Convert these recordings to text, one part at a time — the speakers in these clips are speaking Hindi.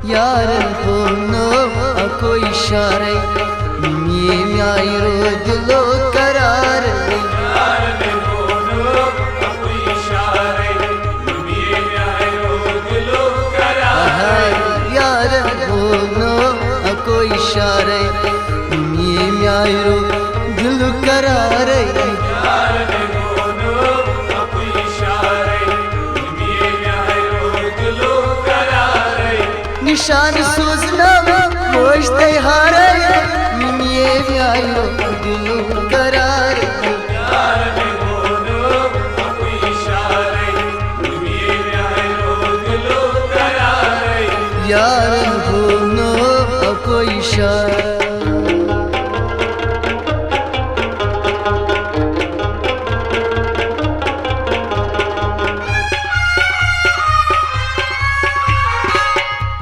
यारन बोनो अको इशारे ये म्यारो दिलो करार यारन बोनो अको इशारे ये म्यारो दिलो करार यारन बोनो अको इशारे ये म्यारो दिलो करार यारन बोनो अको इशारे ये म्यारो दिलो करार निशान सोजना मोश्ते हारे ये म्यारो दिलो करार यारन बोनो अको इशारे ये म्यारो दिलो करार यारन बोनो अको इशारे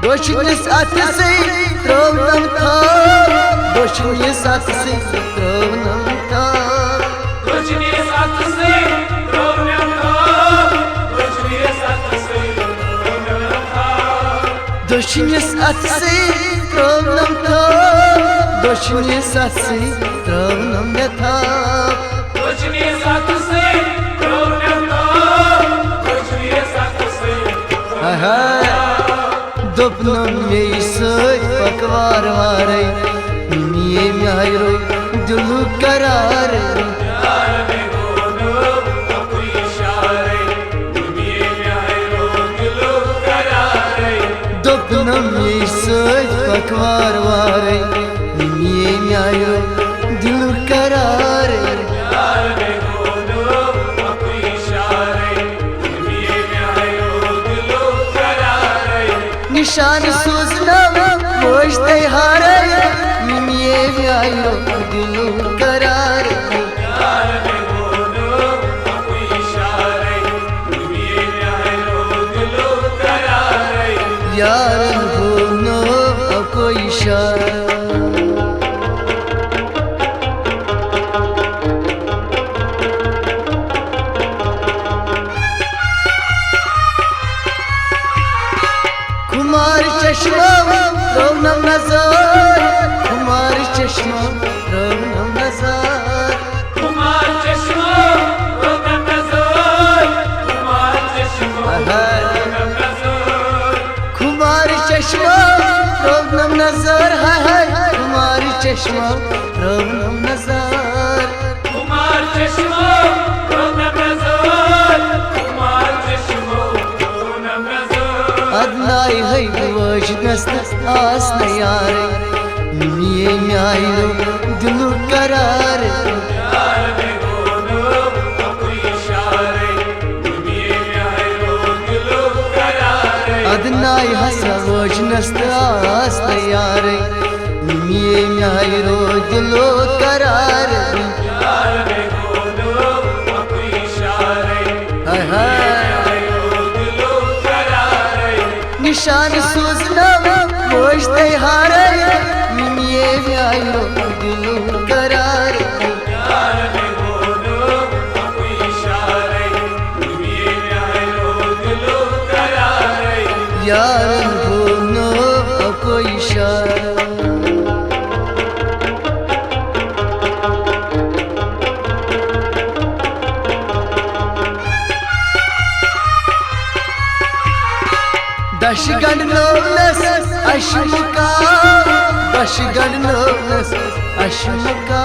Doşiniz atısı trovnam tam Doşiniz atısı trovnam tam Doşiniz atısı trovnam tam Doşiniz atısı trovnam tam Doşiniz atısı trovnam tam Doşiniz atısı trovnam tam Doşiniz atısı trovnam tam Doşiniz atısı Dopnam yesoy pakvar vare niye myayro dilu karar Yarane bono apo ishare niye myayro dilu karare Dopnam yesoy pakvar vare niye myayro dilu karar Yarane bono apo ishare niye myayro dilu karare निशान सोजना मोश्ते हारे ये म्यारो दिलो करार यारने बोनो अको इशारे निये म्यारो दिलो करारे यारन बोनो अको इशारा कुमार चश्मा रौनम नजर कुमार चश्मा रौनम नजर कुमार चश्मा रौनम नजर कुमार चश्मा रौनम नजर कुमार चश्मा रौनम नजर है कुमार चश्मा रौनम नजर कुमार चश्मा रौनम नजर कुमार चश्मा रौनम नजर अदनाई है वश नस्त आस न यारे ये म्यारो दिलो करार यारने बोनो अको इशारे निये म्यारो दिलो करारे अदनाई हसा वश नस्त आस न यारे ये म्यारो दिलो करार यारने बोनो अको इशारे निशान सोजना मोश्ते हारे ये म्यारो दिलो करार यारने बोनो अको इशारे निये म्यारो दिलो करारे यारन बोनो अको इशारा दशगण नौलस अश्मुका दशगण नौलस अश्मुका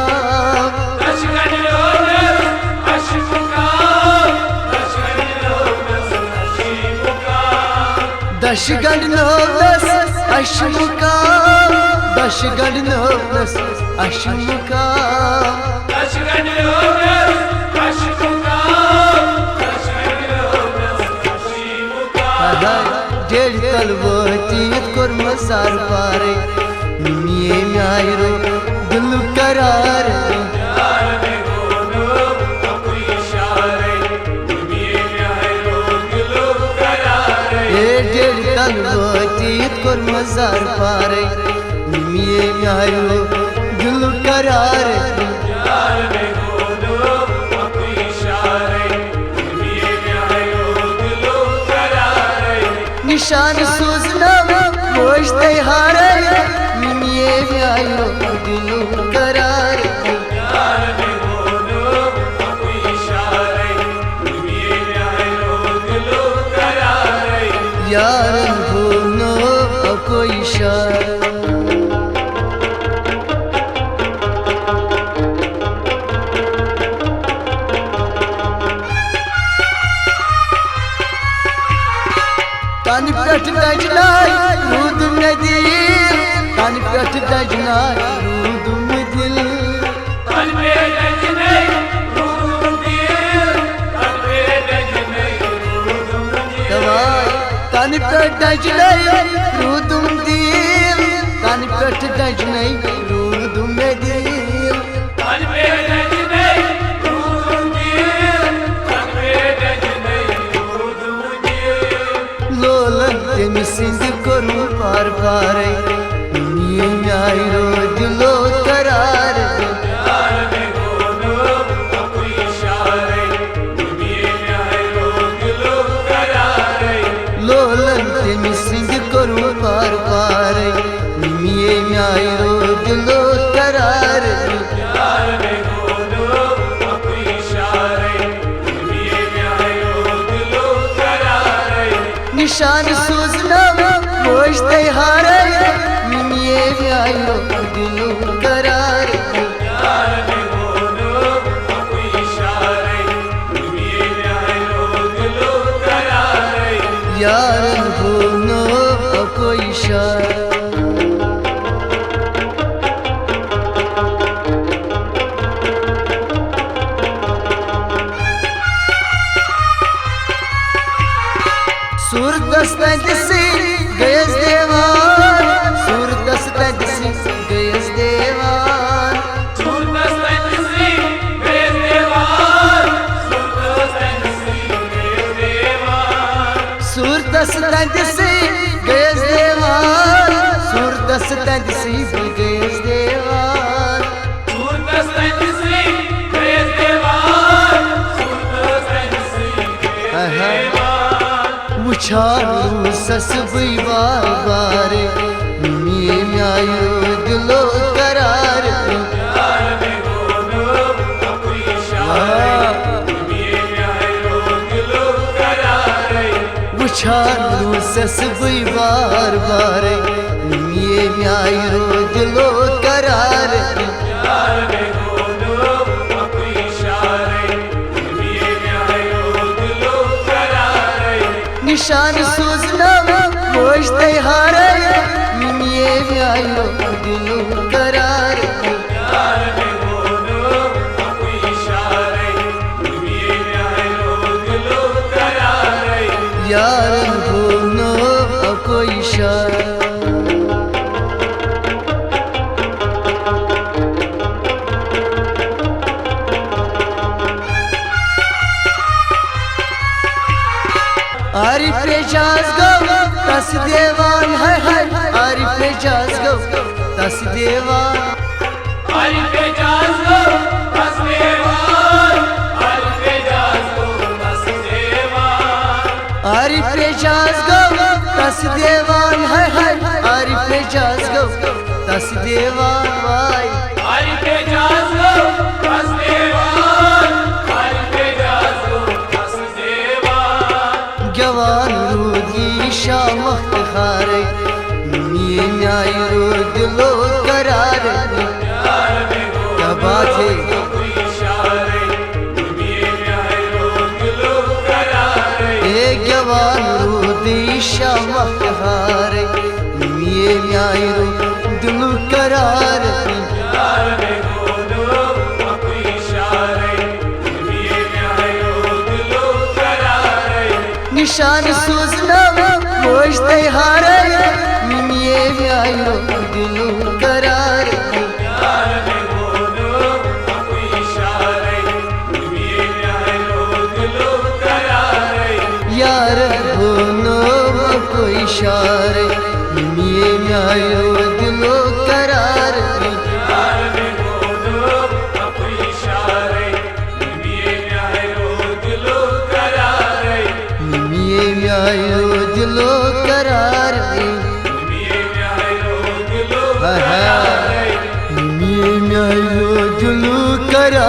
दशगण नौलस अश्मुका दशगण नौलस अश्मुका दशगण नौलस अश्मुका दशगण नौलस अश्मुका दशगण नौलस अश्मुका दशगण नौलस अश्मुका डेढ़ तलवती कोर मसार पारे ये म्यारो दिल करार यारने बोनो अको इशारे निये म्यारो दिलो करारे डेढ़ तलवती कोर मसार पारे ये म्यारो दिल करार यारने बोनो अको इशारे निये म्यारो दिलो करारे निशान सोजना Oştay haray Mimiye miyayro Dilu karar यार में बोलो कोई इशारे ये आयो दिलो करारे Yarın bunu koy işaret Tani pet dajnay rudum ne dil Tani pet dajnay rudum ne dil kalbe dajne rudum dir kalbe dajne rudum dir Davay Tani pet dajnay rudum dil Tani pet dajnay rudum ne dil kalbe dajne rudum dir kalbe dajne rudum dir Lolan temisindir koru par pare Niye nyayro dilo karar यार में बोलो कोई इशारे ये आयो दिलो करारे Lolan temisindir koru par pare Niye nyayro dilo karar यार में बोलो कोई इशारे ये आयो दिलो करारे Nişan suzlam Hoştay haray Niye nyayro dilo karar यार में बोलो कोई इशारे ये आयो दिलो करारे Yarın bunu koy işaret Sur dastadisi gayaz devan Sur dastadisi gayaz devan Surda sensi bezdevan Surda sensi bezdevan Sur dastadisi gayaz devan Sur dastadisi gayaz devan Surda sensi bezdevan Surda sensi bezdevan Uçar sasbıy var bare Niye miyayro dilo karar यार में बोलो कोई इशारे ये आयो दिलो करारे Uçar sasbıy var bare Niye miyayro dilo karar यार में बोलो कोई इशारे ये आयो दिलो करारे Nişan suzlam Hoştay haray Niye miyayro dilo karar यार में बोलो कोई इशारे ये आयो दिलो करारे Yarın bunu koy işaret Arif Recaz gav tas devan hay hay Arif Recaz gav tas devan Arife cazgo tasdevan Arife cazgo tasdevan Arif Recaz gav tas devan hay hay Arif Recaz gav tas devan vay Arife cazgo tasdevan Arife cazgo tasdevan Gavan rudi şamah khare Niye nyayro dilo karar यार में क्या बात है कोई इशारे ये आयो दिलो करारे ए जवान रूदी शमख हारे ये न्यायरो दिल करार यार में बोलो कोई इशारे ये आयो दिलो करारे निशान सूजना होशते हारे ये न्यायरो दिल करार यार में बोलो कोई इशारे ये आयो दिलो करारे यार होनो कोई इशारे ये न्यायरो दिल करार यार में बोलो कोई इशारे ये आयो दिलो करारे ये न्यायरो दिल करार ये हाय हाय। ये म्यारो जुलू करा